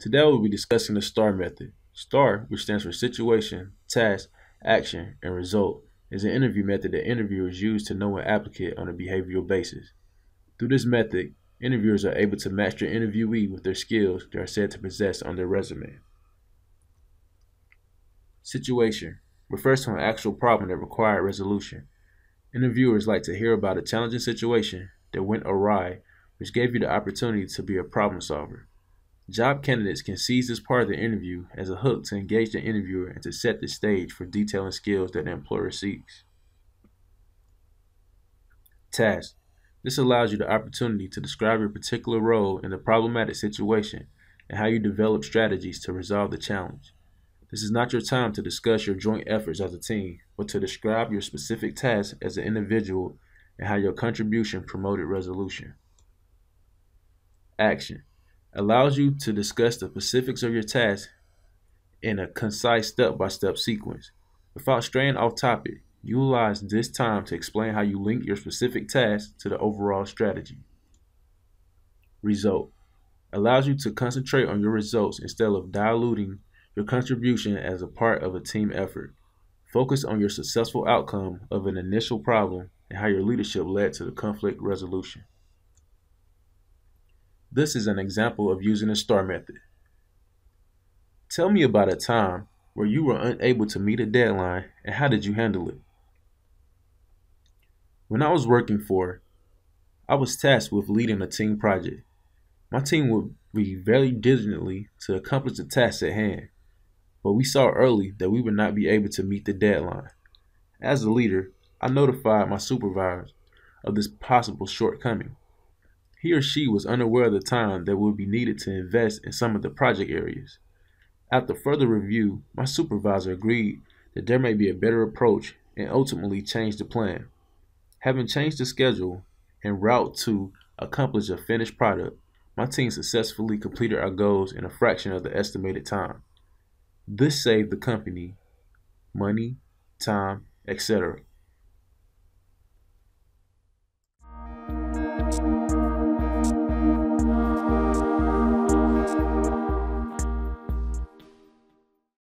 Today we'll be discussing the STAR method. STAR, which stands for Situation, Task, Action, and Result, is an interview method that interviewers use to know an applicant on a behavioral basis. Through this method, interviewers are able to match their interviewee with their skills they are said to possess on their resume. Situation refers to an actual problem that required resolution. Interviewers like to hear about a challenging situation that went awry, which gave you the opportunity to be a problem solver. Job candidates can seize this part of the interview as a hook to engage the interviewer and to set the stage for detailing skills that the employer seeks. Task. This allows you the opportunity to describe your particular role in the problematic situation and how you develop strategies to resolve the challenge. This is not your time to discuss your joint efforts as a team, but to describe your specific task as an individual and how your contribution promoted resolution. Action allows you to discuss the specifics of your task in a concise step-by-step sequence. Without straying off topic, utilize this time to explain how you link your specific task to the overall strategy. Result allows you to concentrate on your results instead of diluting your contribution as a part of a team effort. Focus on your successful outcome of an initial problem and how your leadership led to the conflict resolution. This is an example of using the STAR method. Tell me about a time where you were unable to meet a deadline and how did you handle it? When I was I was tasked with leading a team project. My team would be very diligently to accomplish the task at hand, but we saw early that we would not be able to meet the deadline. As a leader, I notified my supervisor of this possible shortcoming. He or she was unaware of the time that would be needed to invest in some of the project areas. After further review, my supervisor agreed that there may be a better approach and ultimately changed the plan. Having changed the schedule and route to accomplish a finished product, my team successfully completed our goals in a fraction of the estimated time. This saved the company money, time, etc.,